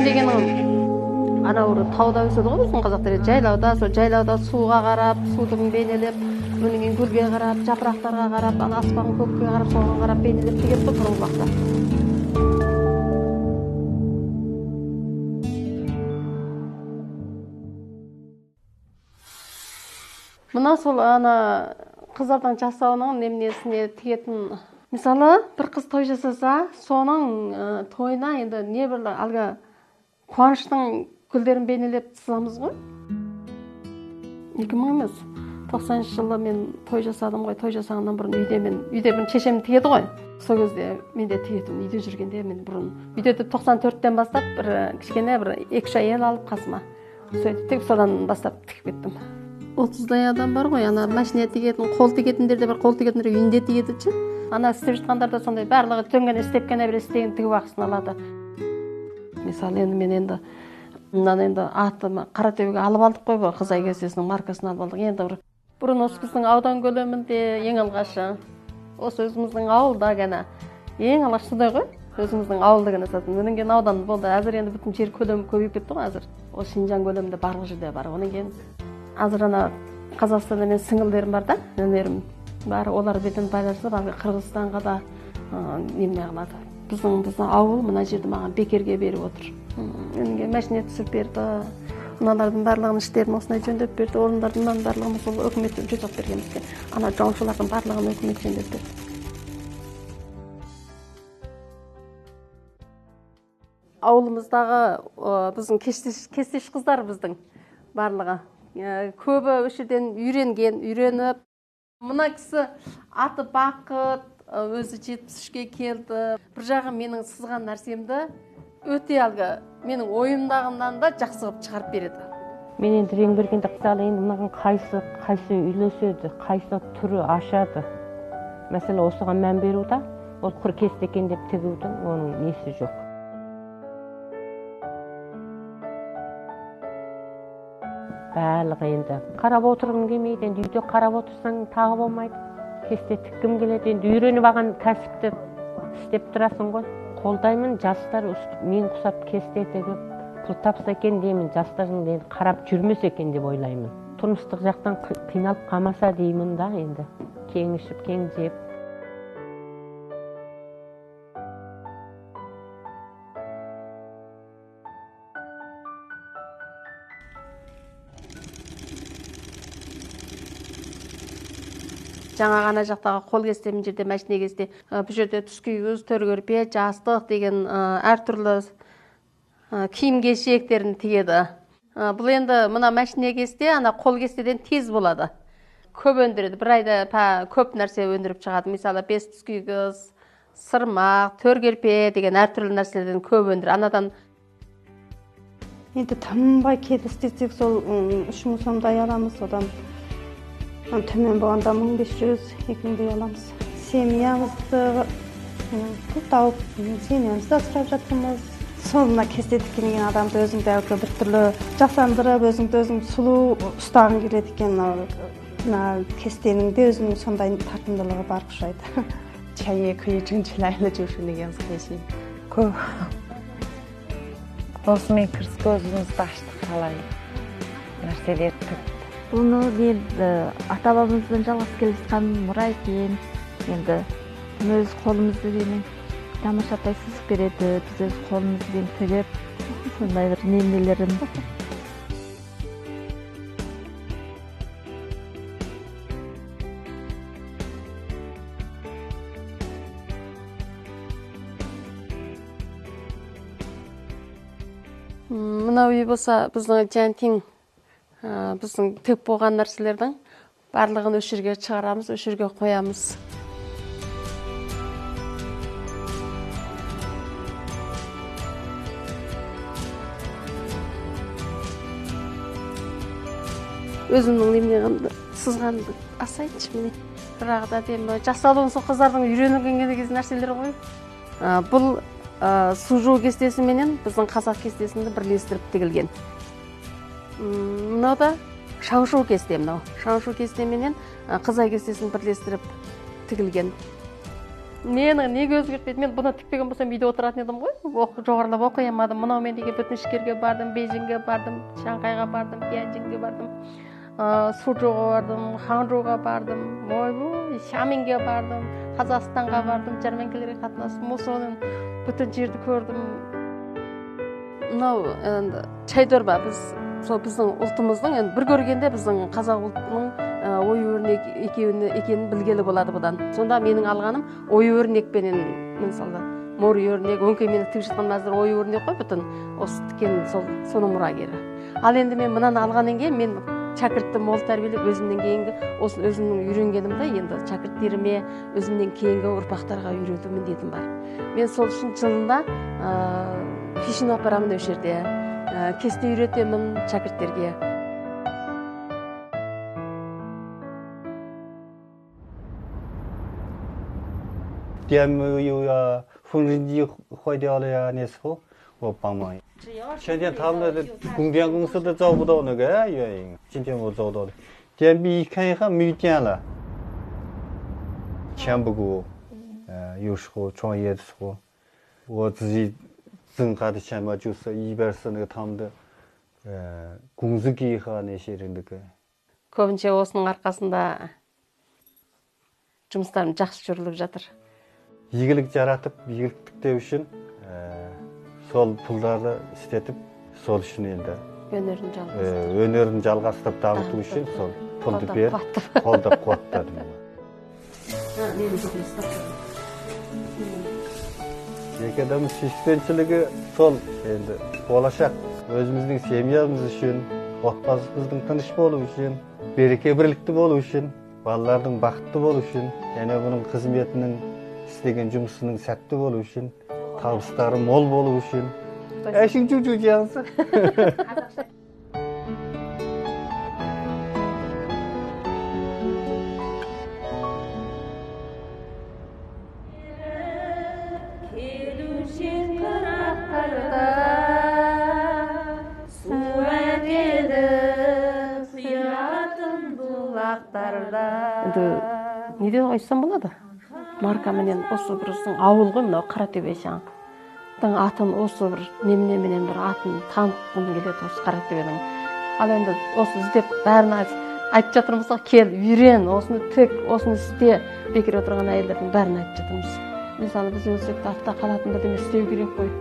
Өлең дегенің ана тауда өседі ғой біздің қазақтар, жайлауда, сол жайлауда суға қарап, судың бейнелеп, одан кейін гүлге қарап, жапырақтарға қарап, ана аспан көкке қарап, соған қарап бейнелеп деген бұл бұрынғы уақытта. Мына сол ана қыздардың жасауының неменесіне тиетін, мысалы, бір қыз той жасаса, соның тойына енді не бір алға қуаныштың гүлдерін бейнелеп сызамыз ғой. 2000 емес, 90 жылы мен той жасадым ғой. Той жасағаннан бұрын үйде бір шешем тігеді ғой. Сол кезде мен де тігетім, үйде жүргенде мен бұрын. Үйде 94-тен бастап бір кішкене бір 2-3 әйел алып қасыма. Сөйтіп содан бастап тігіп кеттім. 30-дай адам бар ғой, ана машина тігетін, қол тігетіндер де бар, қол тігетіндер үйінде тігеді чи. Ана істеп жатқандар да сондай барлығы төнгені істеп қана бір істеген тігіп ақысын алады. Мысалы енді мынаны енді аты Қаратөбеге алып алдық қой, бұл Қызай кесесінің маркасын алып алдық. Енді бұрын осы біздің аудан көлемінде ең алғашы, осы өзіміздің ауылда ғана ең алғаш судай ғой, өзіміздің ауылда ғана сатын. Онан кейін аудан болды. Әзір енді бүтін жер көлемі көбейіп кетті ғой әзір. Ол Шинжаң көлемінде барлық жерде бар. Онан кейін әзір ана Қазақстанда мен сіңілдерім бар да, інілерім бар. Олар бетін байланысып, Қырғызстанға да неме қылады. Біздің ауыл мына жерді маған бекерге беріп отыр. Önüge мәшіне түсіп берді. Мыналардың барлығын іштерін осындай жөндеп берді. Орындардың барлығын сол өкіметтен жүзіп бергенімізге. Ана жаушылардың барлығын өкімет жөндеп берді. Ауылымыздағы біздің кестеш қыздар біздің барлығы. Көбі өшеден үйреніп. Мына кісі аты Бақыт, өзі 73-ге келді. Бір жағы менің сызған нәрсемді өте алғы менің ойымдағымнан да жақсы қылып шығарып береді. Мен енді рең бергенде мысалы енді мынаған қайсы үйлеседі, қайсы түрі ашады. Мәселе осыған мән беруді, ол құр кесте екен деп тігудің оның несі жоқ. Барлығы енді қарап отырғым келмейді, енді үйде қарап отырсаң тағы болмайды. Кесте тіккім келеді, енді үйреніп алған кәсіпті істеп тұрасың ғой. Қолдаймын, жастар мен құсап кесте тігіп, пұл тапса екен деймін, жастардың енді қарап жүрмес екен деп ойлаймын. Тұрмыстық жақтан қиналып қалмаса деймін да енді. Кең ішіп, кең жеп. Жаңа ғана жақтағы қол кесте, мен жерде мәшіне кесте, бұл жерде түскүйгіз, төргөрпе, жастық деген әртүрлі киім кешектерін тігеді. Бұл енді мына мәшіне кесте, ана қол кестеден тез болады. Көп өндіреді, бір айда көп нәрсе өндіріп шығады. Мысалы, бес түскүйгіз, сырмақ, төргөрпе деген әртүрлі нәрселерден көп өндіреді. Анадан енді тынбай кетістесек сол 3000 сомдай аламыз, одан төмен болғанда 1500-2000 аламыз. Семьямызды тауып, семьямызды асырап жатырмыз. Сонына кесте тіккен адамды өзіңді әлгі бір түрлі жасандырып, өзіңді өзің сұлу ұстағың келеді екен. Кестенің де өзінің сондай тартымдылығы бар ұқсайды. Чайе күйетін чылайлы жүршілеген қешін. Көп. Осымен кіріс көзімізді аштық қалай нәрселер тікті. Бұны мен ата-бабамыздан жалғас келе жатқан мұра екен. Енді өз қолымызбен тамашатай сызып береді, біз өз қолымызбен тігіп, сондай бір немелерін. Мынау үй болса, біздің жәнтең біздің тігіп болған нәрселердің барлығын өш жерге шығарамыз, өш жерге қоямыз. Өзімнің немене сызғанды асайтшы міне. Бірақ да деймін, жасалуын сол қыздардың үйренілген кезде нәрселер ғой. Бұл сужу кестесі менен біздің қазақ кестесінде бірлестіріп тігілген. Мынау да шаңшу кесте, мынау. Шаңшу кесте менен Қызай кестесін бірлестіріп тігілген. мені неге өзгертпеді, мен бұны тікпеген болсам үйде отыратын едім ғой, жоғарылап оқи алмадым. Мынау мен деген бүтін ішкерге бардым, Бейжіңге бардым, Шанхайға бардым, Тяньшаньге бардым, Сучжоуға бардым, Ханчжоуға бардым, Шаминге бардым, Қазақстанға бардым, жәрмеңкелерге қатынастым, осының бүтін жерді көрдім. Мынау енді чайдорба біздің ұлтымыздың енді бір көргенде біздің қазақ ұлтының ой өрнек екенін білгелі болады бұдан. Сонда менің алғаным ой өрнекпенен, мысалы мор өрнек, өңкей мені тігіп жатқан мәзір ой өрнек қой, бүтін осы тіккен соның мұрагері. Ал енді мен мынаны алғаннан кейін мен шәкіртті мол тәрбиелеп, өзімнен кейінгі осы өзімнің үйренгенімді енді шәкірттеріме, өзімнен кейінгі ұрпақтарға үйрету міндетім бар. Мен сол үшін жылында фишинг апарамын осы жерде, кесте үйретемін шәкірттерге. Демюя фунжинди хойдялая несхо опамай. 前天他们的供电公司都找不到那个原因，今天我找到了。电笔一看一下没电了，钱不够，有时候创业的时候，我自己挣下的钱嘛，就是一边是那个他们的工资给和那些人那个。 Көбінше осының арқасында жұмыстарым жақсы жүріліп жатыр. Игілік жаратып, игілік тіктеу үшін сол пұлдарды істетіп, сол үшін енді өнерін жалғастырып дамыту үшін сол пұлды беріп, қолдап қуаттадым. Екі адамның сүйіспеншілігі сол енді болашақ өзіміздің семьямыз үшін, отбасымыздың тыныш болу үшін, береке бірлікті болу үшін, балалардың бақытты болу үшін, және бұның қызметінің істеген жұмысының сәтті болу үшін, табыстары мол болу үшін. Әшің жүр жансы. Не деп айтсам болады? Марка менен осы біріздің ауыл ғой, мынау Қаратөбе шаңның атын осы бір неменен бір атын танытқым келеді осы Қаратөбенің. Ал енді осы іздеп бәрін айтып жатырмыз ғой, кел, үйрен, осыны тік, осыны істе, бекер отырған әйелдердің бәрін айтып жатырмыз. Мысалы біз өзекті артта қалатын бірдеңе істеу керек қой.